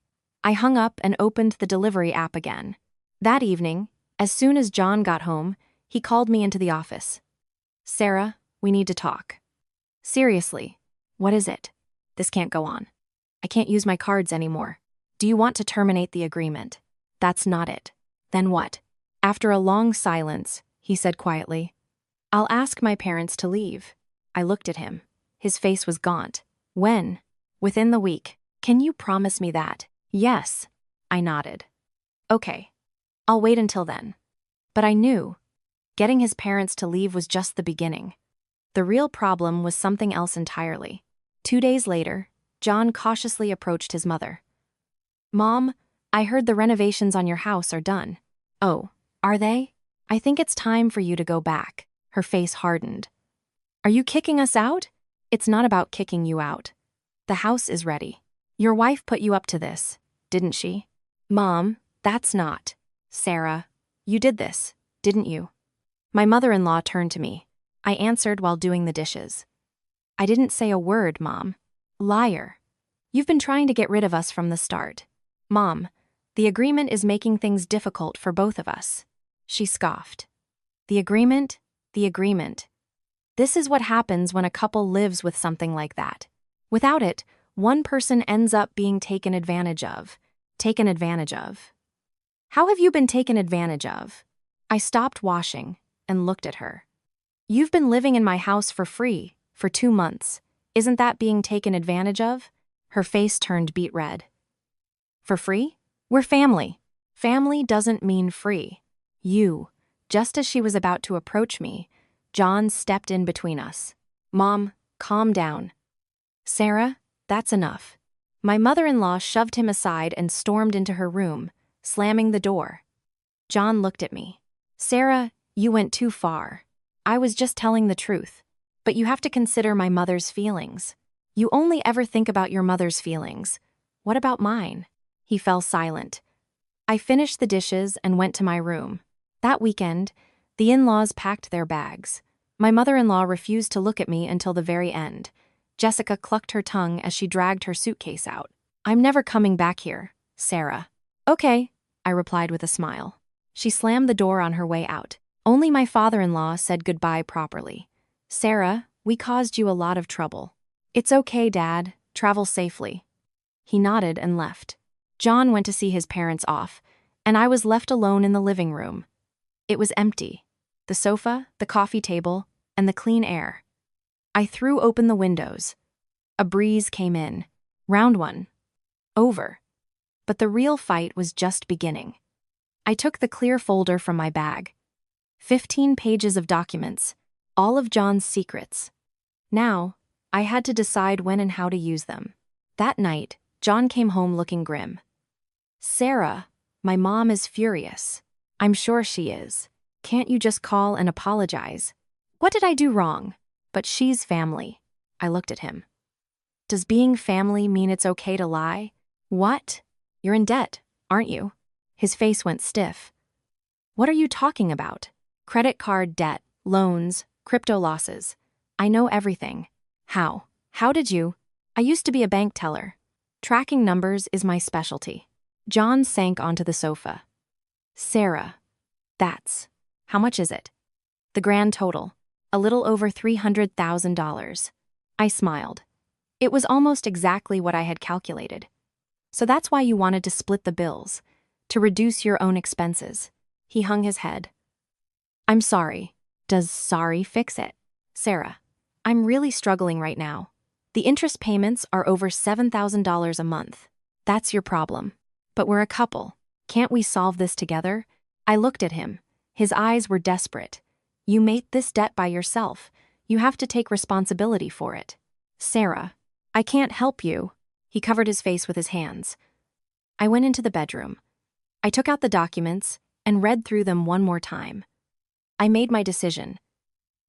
I hung up and opened the delivery app again. That evening, as soon as John got home, he called me into the office. "Sarah, we need to talk." "Seriously, what is it?" "This can't go on. I can't use my cards anymore. Do you want to terminate the agreement?" "That's not it." "Then what?" After a long silence, he said quietly, "I'll ask my parents to leave." I looked at him. His face was gaunt. "When?" "Within the week. Can you promise me that?" "Yes." I nodded. "Okay. I'll wait until then." But I knew. Getting his parents to leave was just the beginning. The real problem was something else entirely. 2 days later, John cautiously approached his mother. "Mom, I heard the renovations on your house are done." "Oh, are they? I think it's time for you to go back." Her face hardened. "Are you kicking us out?" "It's not about kicking you out. The house is ready. Your wife put you up to this, didn't she?" "Mom, that's not." "Sarah, you did this, didn't you?" My mother-in-law turned to me. I answered while doing the dishes. "I didn't say a word, Mom." "Liar. You've been trying to get rid of us from the start." "Mom, the agreement is making things difficult for both of us." She scoffed. The agreement? The agreement. This is what happens when a couple lives with something like that. Without it, one person ends up being taken advantage of. Taken advantage of. "How have you been taken advantage of?" I stopped washing and looked at her. "You've been living in my house for free for 2 months. Isn't that being taken advantage of?" Her face turned beet red. "For free? We're family." "Family doesn't mean free." Just as she was about to approach me, John stepped in between us. "Mom, calm down." "Sarah, that's enough." My mother-in-law shoved him aside and stormed into her room, slamming the door. John looked at me. "Sarah, you went too far. I was just telling the truth. But you have to consider my mother's feelings. You only ever think about your mother's feelings. What about mine?" He fell silent. I finished the dishes and went to my room. That weekend, the in-laws packed their bags. My mother-in-law refused to look at me until the very end. Jessica clucked her tongue as she dragged her suitcase out. "I'm never coming back here, Sarah." "Okay," I replied with a smile. She slammed the door on her way out. Only my father-in-law said goodbye properly. "Sarah, we caused you a lot of trouble." "It's okay, Dad. Travel safely." He nodded and left. John went to see his parents off, and I was left alone in the living room. It was empty. The sofa, the coffee table, and the clean air. I threw open the windows. A breeze came in. Round one. Over. But the real fight was just beginning. I took the clear folder from my bag. 15 pages of documents, all of John's secrets. Now, I had to decide when and how to use them. That night, John came home looking grim. "Sarah, my mom is furious." "I'm sure she is. Can't you just call and apologize?" "What did I do wrong?" "But she's family." I looked at him. "Does being family mean it's okay to lie?" "What? You're in debt, aren't you?" His face went stiff. "What are you talking about?" "Credit card debt, loans, crypto losses. I know everything." "How? How did you?" "I used to be a bank teller. Tracking numbers is my specialty." John sank onto the sofa. "Sarah, how much is it?" "The grand total, a little over $300,000. I smiled. It was almost exactly what I had calculated. "So that's why you wanted to split the bills, to reduce your own expenses." He hung his head. "I'm sorry." "Does sorry fix it?" "Sarah, I'm really struggling right now. The interest payments are over $7,000 a month. That's your problem. But we're a couple. Can't we solve this together?" I looked at him. His eyes were desperate. "You made this debt by yourself. You have to take responsibility for it." "Sarah, I can't help you." He covered his face with his hands. I went into the bedroom. I took out the documents and read through them one more time. I made my decision.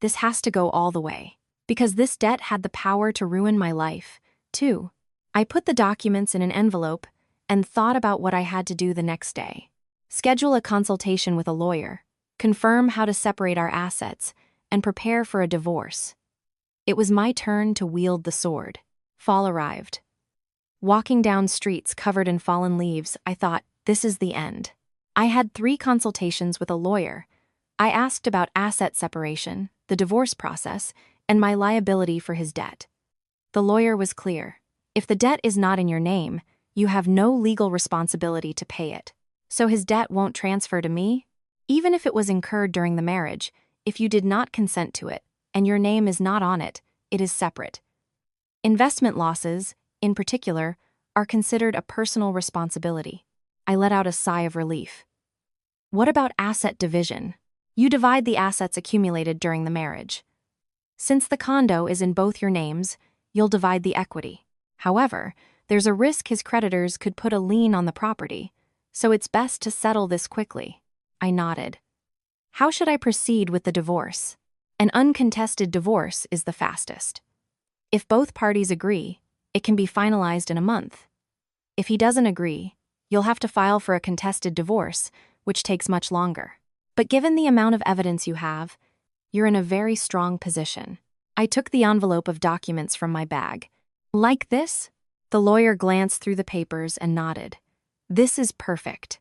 This has to go all the way. Because this debt had the power to ruin my life, too. I put the documents in an envelope and thought about what I had to do the next day. Schedule a consultation with a lawyer, confirm how to separate our assets, and prepare for a divorce. It was my turn to wield the sword. Fall arrived. Walking down streets covered in fallen leaves, I thought, this is the end. I had 3 consultations with a lawyer. I asked about asset separation, the divorce process, and my liability for his debt. The lawyer was clear. If the debt is not in your name, you have no legal responsibility to pay it. So his debt won't transfer to me? Even if it was incurred during the marriage, if you did not consent to it, and your name is not on it, it is separate. Investment losses, in particular, are considered a personal responsibility. I let out a sigh of relief. What about asset division? You divide the assets accumulated during the marriage. Since the condo is in both your names, you'll divide the equity. However, there's a risk his creditors could put a lien on the property, so it's best to settle this quickly. I nodded. How should I proceed with the divorce? An uncontested divorce is the fastest. If both parties agree, it can be finalized in a month. If he doesn't agree, you'll have to file for a contested divorce, which takes much longer. But given the amount of evidence you have, you're in a very strong position. I took the envelope of documents from my bag. Like this? The lawyer glanced through the papers and nodded. This is perfect.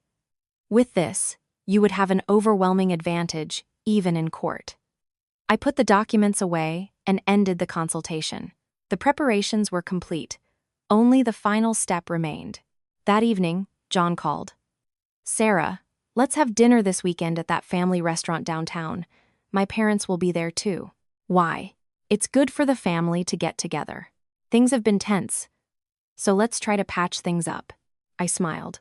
With this, you would have an overwhelming advantage, even in court. I put the documents away and ended the consultation. The preparations were complete. Only the final step remained. That evening, John called. "Sarah, let's have dinner this weekend at that family restaurant downtown. My parents will be there too." "Why?" "It's good for the family to get together. Things have been tense, so let's try to patch things up." I smiled.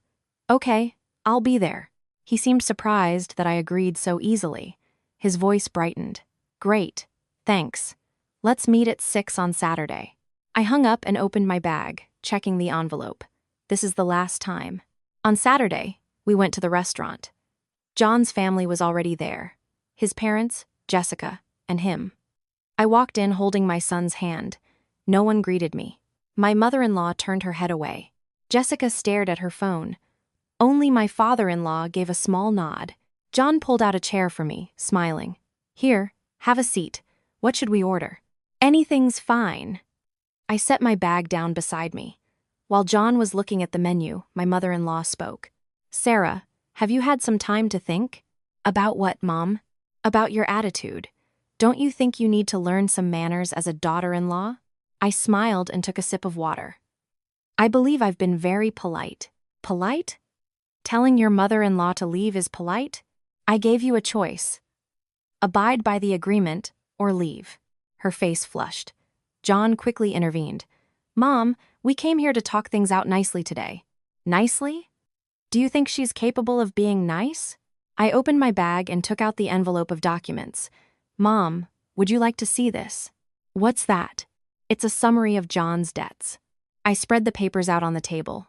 "Okay, I'll be there." He seemed surprised that I agreed so easily. His voice brightened. "Great, thanks. Let's meet at 6 on Saturday." I hung up and opened my bag, checking the envelope. This is the last time. On Saturday, we went to the restaurant. John's family was already there. His parents, Jessica, and him. I walked in holding my son's hand. No one greeted me. My mother-in-law turned her head away. Jessica stared at her phone. Only my father-in-law gave a small nod. John pulled out a chair for me, smiling. Here, have a seat. What should we order? Anything's fine. I set my bag down beside me. While John was looking at the menu, my mother-in-law spoke. Sarah, have you had some time to think? About what, Mom? About your attitude. Don't you think you need to learn some manners as a daughter-in-law? I smiled and took a sip of water. I believe I've been very polite. Polite? Telling your mother-in-law to leave is polite? I gave you a choice. Abide by the agreement or leave. Her face flushed. John quickly intervened. Mom, we came here to talk things out nicely today. Nicely? Do you think she's capable of being nice? I opened my bag and took out the envelope of documents. Mom, would you like to see this? What's that? It's a summary of John's debts. I spread the papers out on the table.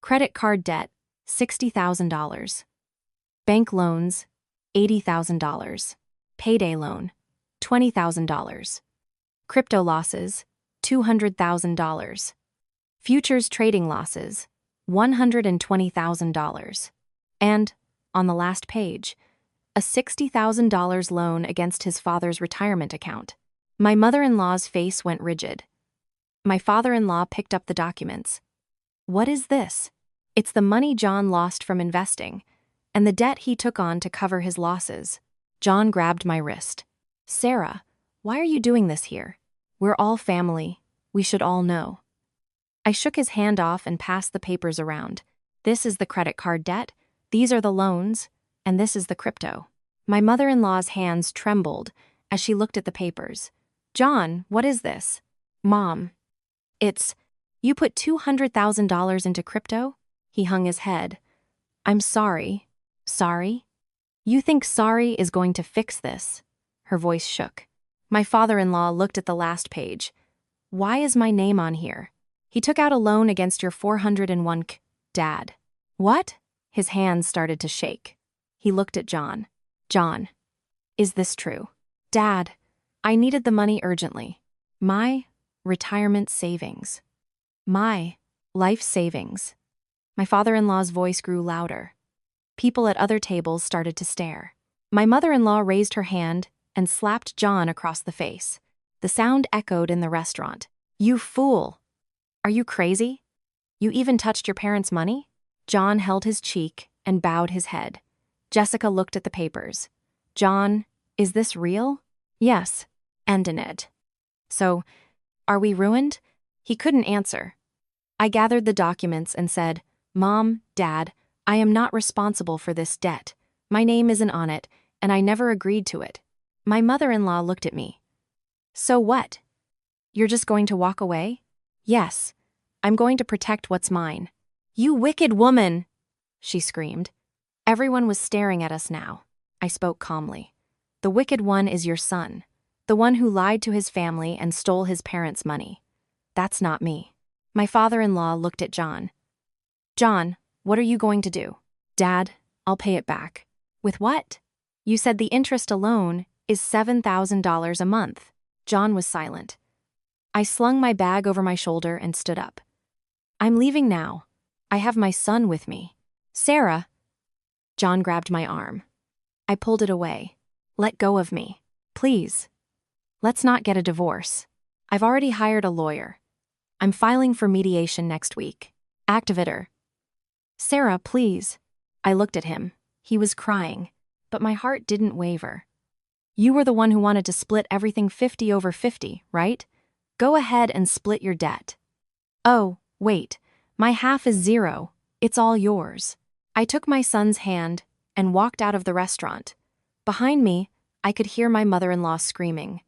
Credit card debt, $60,000. Bank loans, $80,000. Payday loan, $20,000. Crypto losses, $200,000. Futures trading losses, $120,000. And, on the last page, a $60,000 loan against his father's retirement account. My mother-in-law's face went rigid. My father-in-law picked up the documents. What is this? It's the money John lost from investing, and the debt he took on to cover his losses. John grabbed my wrist. Sarah, why are you doing this here? We're all family. We should all know. I shook his hand off and passed the papers around. This is the credit card debt, these are the loans, and this is the crypto. My mother-in-law's hands trembled as she looked at the papers. John, what is this? Mom. You put $200,000 into crypto? He hung his head. I'm sorry. Sorry? You think sorry is going to fix this? Her voice shook. My father-in-law looked at the last page. Why is my name on here? He took out a loan against your 401k, Dad. What? His hands started to shake. He looked at John. John, is this true? Dad, I needed the money urgently. My retirement savings. My life savings. My father-in-law's voice grew louder. People at other tables started to stare. My mother-in-law raised her hand and slapped John across the face. The sound echoed in the restaurant. You fool! Are you crazy? You even touched your parents' money? John held his cheek and bowed his head. Jessica looked at the papers. John, is this real? Yes, and Annette. So, are we ruined? He couldn't answer. I gathered the documents and said, Mom, Dad, I am not responsible for this debt. My name isn't on it, and I never agreed to it. My mother-in-law looked at me. So what? You're just going to walk away? Yes, I'm going to protect what's mine. You wicked woman! She screamed. Everyone was staring at us now. I spoke calmly. The wicked one is your son, the one who lied to his family and stole his parents' money. That's not me. My father-in-law looked at John. John, what are you going to do? Dad, I'll pay it back. With what? You said the interest alone is $7,000 a month. John was silent. I slung my bag over my shoulder and stood up. I'm leaving now. I have my son with me. Sarah. John grabbed my arm. I pulled it away. Let go of me. Please. Let's not get a divorce. I've already hired a lawyer. I'm filing for mediation next week. Activator. Sarah, please. I looked at him. He was crying, but my heart didn't waver. You were the one who wanted to split everything 50/50, right? Go ahead and split your debt. Oh, wait. My half is 0. It's all yours. I took my son's hand and walked out of the restaurant. Behind me, I could hear my mother-in-law screaming,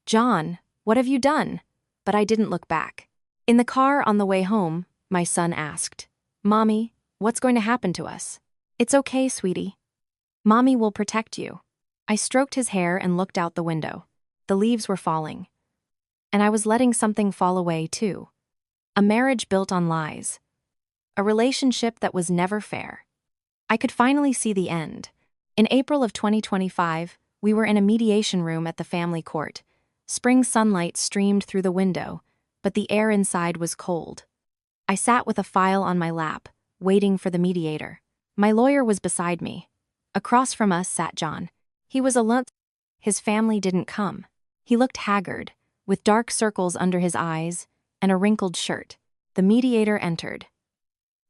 John, what have you done? But I didn't look back. In the car on the way home, my son asked, Mommy, what's going to happen to us? It's okay, sweetie. Mommy will protect you. I stroked his hair and looked out the window. The leaves were falling. And I was letting something fall away, too. A marriage built on lies. A relationship that was never fair. I could finally see the end. In April of 2025, we were in a mediation room at the family court. Spring sunlight streamed through the window, but the air inside was cold. I sat with a file on my lap, waiting for the mediator. My lawyer was beside me. Across from us sat John. He was alone. His family didn't come. He looked haggard, with dark circles under his eyes and a wrinkled shirt. The mediator entered.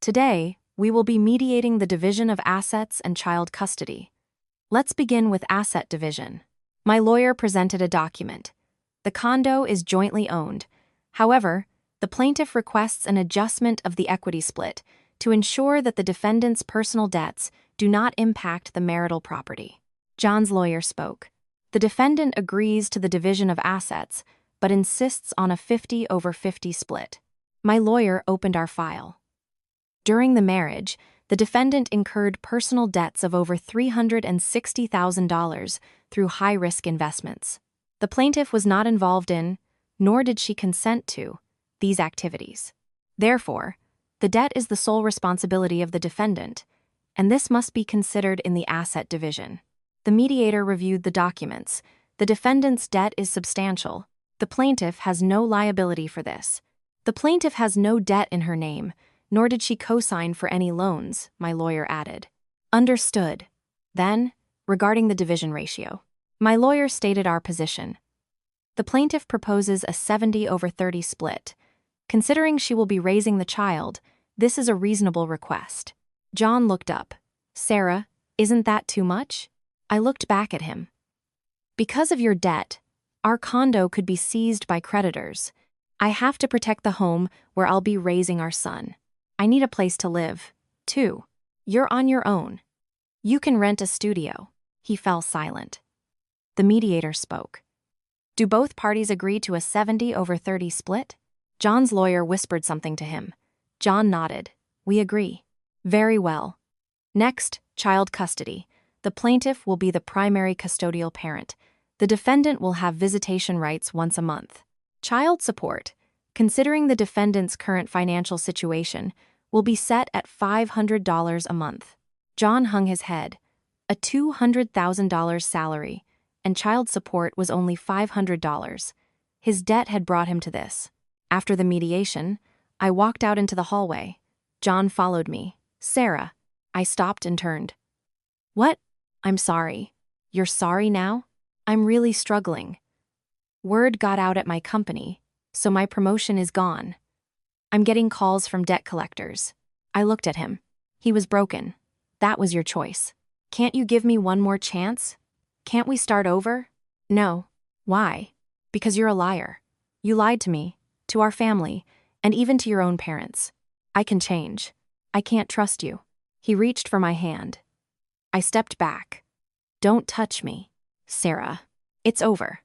Today, we will be mediating the division of assets and child custody. Let's begin with asset division. My lawyer presented a document. The condo is jointly owned. However, the plaintiff requests an adjustment of the equity split to ensure that the defendant's personal debts do not impact the marital property. John's lawyer spoke. The defendant agrees to the division of assets, but insists on a 50-over-50 split. My lawyer opened our file. During the marriage, the defendant incurred personal debts of over $360,000 through high-risk investments. The plaintiff was not involved in, nor did she consent to, these activities. Therefore, the debt is the sole responsibility of the defendant, and this must be considered in the asset division. The mediator reviewed the documents. The defendant's debt is substantial. The plaintiff has no liability for this. The plaintiff has no debt in her name, nor did she co-sign for any loans, my lawyer added. Understood. Then, regarding the division ratio, my lawyer stated our position. The plaintiff proposes a 70-over-30 split. Considering she will be raising the child, this is a reasonable request. John looked up. Sarah, isn't that too much? I looked back at him. Because of your debt, our condo could be seized by creditors. I have to protect the home where I'll be raising our son. I need a place to live, too. You're on your own. You can rent a studio. He fell silent. The mediator spoke. Do both parties agree to a 70-over-30 split? John's lawyer whispered something to him. John nodded. We agree. Very well. Next, child custody. The plaintiff will be the primary custodial parent. The defendant will have visitation rights once a month. Child support, considering the defendant's current financial situation, will be set at $500 a month. John hung his head. A $200,000 salary, and child support was only $500. His debt had brought him to this. After the mediation, I walked out into the hallway. John followed me. Sarah. I stopped and turned. What? I'm sorry. You're sorry now? I'm really struggling. Word got out at my company, so my promotion is gone. I'm getting calls from debt collectors. I looked at him. He was broken. That was your choice. Can't you give me one more chance? Can't we start over? No. Why? Because you're a liar. You lied to me, to our family, and even to your own parents. I can change. I can't trust you. He reached for my hand. I stepped back. Don't touch me, Sarah. It's over.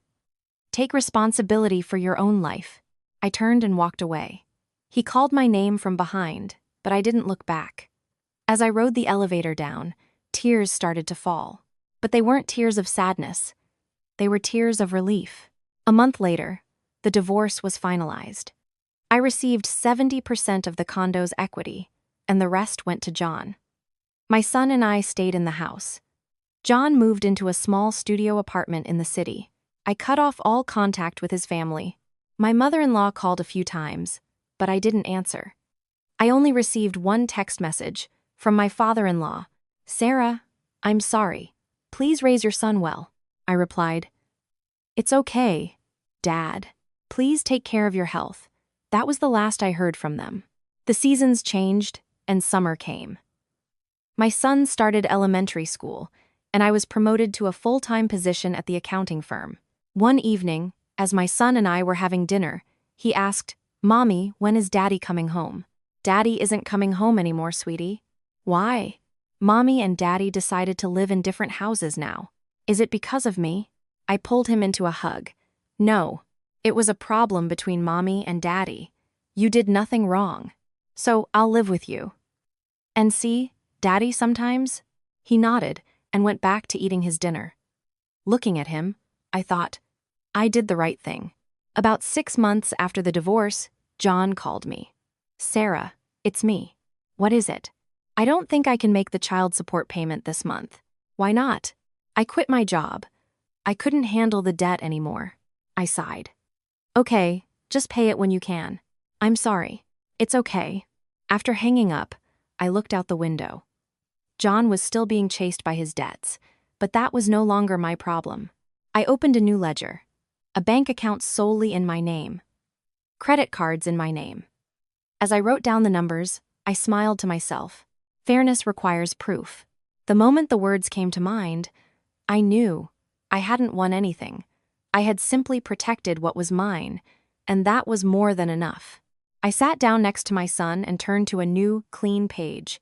Take responsibility for your own life. I turned and walked away. He called my name from behind, but I didn't look back. As I rode the elevator down, tears started to fall. But they weren't tears of sadness. They were tears of relief. A month later, the divorce was finalized. I received 70% of the condo's equity, and the rest went to John. My son and I stayed in the house. John moved into a small studio apartment in the city. I cut off all contact with his family. My mother-in-law called a few times, but I didn't answer. I only received one text message from my father-in-law. Sarah, I'm sorry. Please raise your son well. I replied. It's okay, Dad. Please take care of your health. That was the last I heard from them. The seasons changed, and summer came. My son started elementary school, and I was promoted to a full-time position at the accounting firm. One evening, as my son and I were having dinner, he asked, Mommy, when is Daddy coming home? Daddy isn't coming home anymore, sweetie. Why? Mommy and Daddy decided to live in different houses now. Is it because of me? I pulled him into a hug. No, it was a problem between Mommy and Daddy. You did nothing wrong. So I'll live with you. And see, Daddy sometimes? He nodded and went back to eating his dinner. Looking at him, I thought, I did the right thing. About 6 months after the divorce, John called me. Sarah, it's me. What is it? I don't think I can make the child support payment this month. Why not? I quit my job. I couldn't handle the debt anymore. I sighed. Okay, just pay it when you can. I'm sorry. It's okay. After hanging up, I looked out the window. John was still being chased by his debts, but that was no longer my problem. I opened a new ledger, a bank account solely in my name, credit cards in my name. As I wrote down the numbers, I smiled to myself. Fairness requires proof. The moment the words came to mind, I knew I hadn't won anything. I had simply protected what was mine, and that was more than enough. I sat down next to my son and turned to a new, clean page.